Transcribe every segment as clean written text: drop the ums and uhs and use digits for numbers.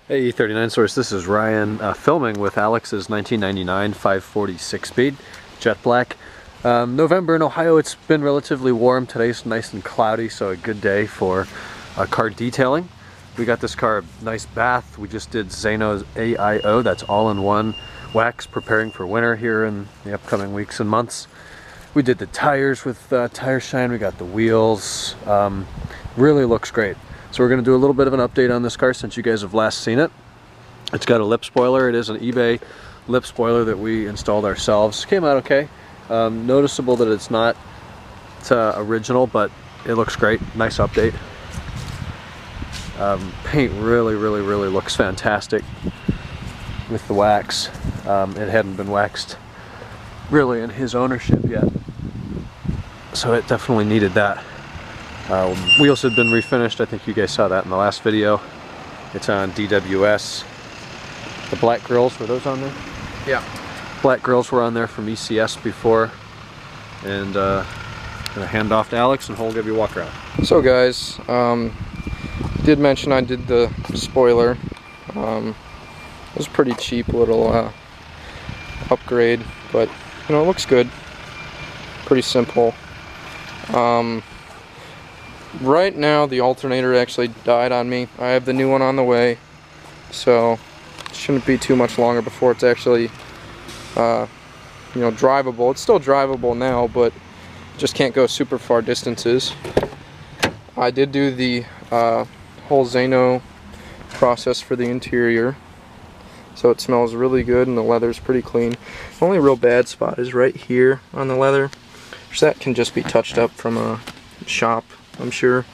Hey E39 Source, this is Ryan filming with Alex's 1999 540 6-speed jet black. November in Ohio, it's been relatively warm. Today's nice and cloudy, so a good day for car detailing. We got this car a nice bath. We just did Zano's AIO, that's all-in-one wax, preparing for winter here in the upcoming weeks and months. We did the tires with Tire Shine. We got the wheels. Really looks great. So we're going to do a little bit of an update on this car since you guys have last seen it. It's got a lip spoiler. It is an eBay lip spoiler that we installed ourselves. Came out okay. Noticeable that it's not original, but it looks great. Nice update. Paint really looks fantastic with the wax. It hadn't been waxed really in his ownership yet, so it definitely needed that. Wheels had been refinished. I think you guys saw that in the last video. It's on DWS. The black grills, were those on there? Yeah. Black grills were on there from ECS before. And gonna hand off to Alex and he'll give you a walk around. So guys, did mention I did the spoiler. It was a pretty cheap little upgrade, but you know, it looks good. Pretty simple. Right now the alternator actually died on me. I have the new one on the way, so it shouldn't be too much longer before it's actually you know, drivable. It's still drivable now, but just can't go super far distances. I did do the whole Zano process for the interior, so it smells really good and the leather's pretty clean. The only real bad spot is right here on the leather, which that can just be touched up from a shop, I'm sure.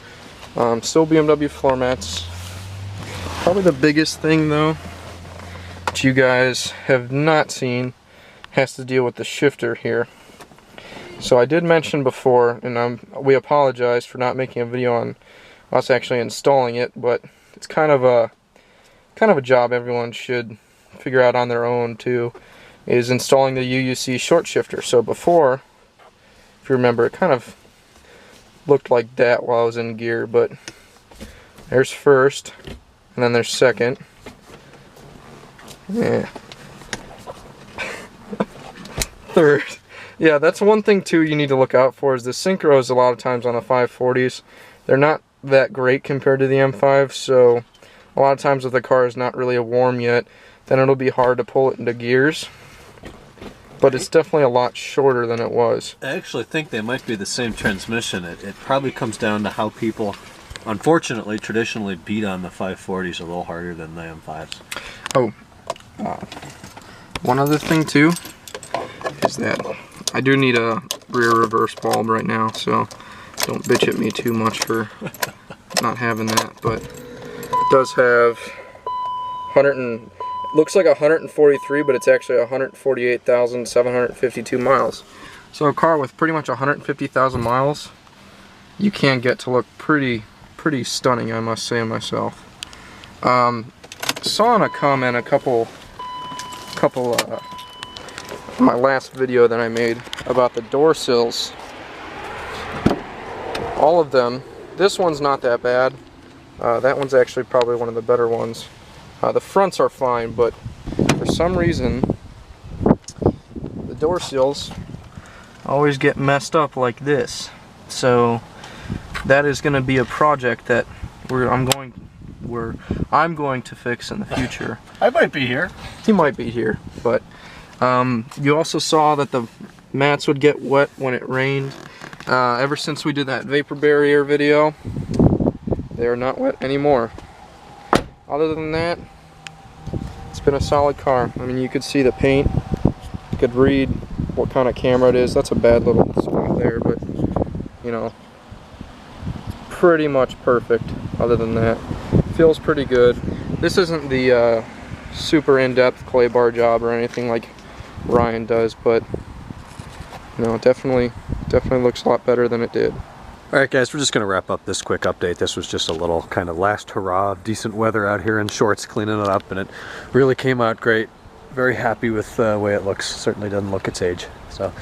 Still BMW floor mats. Probably the biggest thing though that you guys have not seen has to deal with the shifter here. So I did mention before, and we apologize for not making a video on us actually installing it, but it's kind of a job everyone should figure out on their own too, is installing the UUC short shifter. So before, if you remember, it kind of looked like that while I was in gear, but there's first and then there's second. Yeah. Third. Yeah, that's one thing too you need to look out for, is the synchros a lot of times on the 540s. They're not that great compared to the M5, so a lot of times if the car is not really warm yet, then it'll be hard to pull it into gears. But it's definitely a lot shorter than it was. I actually think they might be the same transmission. It probably comes down to how people, unfortunately, traditionally beat on the 540s a little harder than the M5s. Oh, one other thing too is that I do need a rear reverse bulb right now, so don't bitch at me too much for not having that. But it does have looks like 143, but it's actually 148,752 miles. So a car with pretty much 150,000 miles, you can get to look pretty stunning, I must say myself. Saw in a comment a couple my last video that I made about the door sills. All of them. This one's not that bad. That one's actually probably one of the better ones. The fronts are fine, but for some reason the door sills always get messed up like this. So that is going to be a project that I'm going to fix in the future. I might be here. He might be here, but you also saw that the mats would get wet when it rained. Ever since we did that vapor barrier video, they are not wet anymore. Other than that, it's been a solid car. I mean, you could see the paint, you could read what kind of camera it is. That's a bad little spot there, but you know, pretty much perfect. Other than that, feels pretty good. This isn't the super in-depth clay bar job or anything like Ryan does, but you know, definitely looks a lot better than it did. Alright guys, we're just going to wrap up this quick update. This was just a little kind of last hurrah, decent weather out here in shorts, cleaning it up, and it really came out great. Very happy with the way it looks. Certainly doesn't look its age. So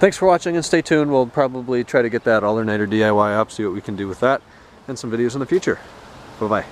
thanks for watching and stay tuned. We'll probably try to get that alternator DIY up, see what we can do with that, and some videos in the future. Bye-bye.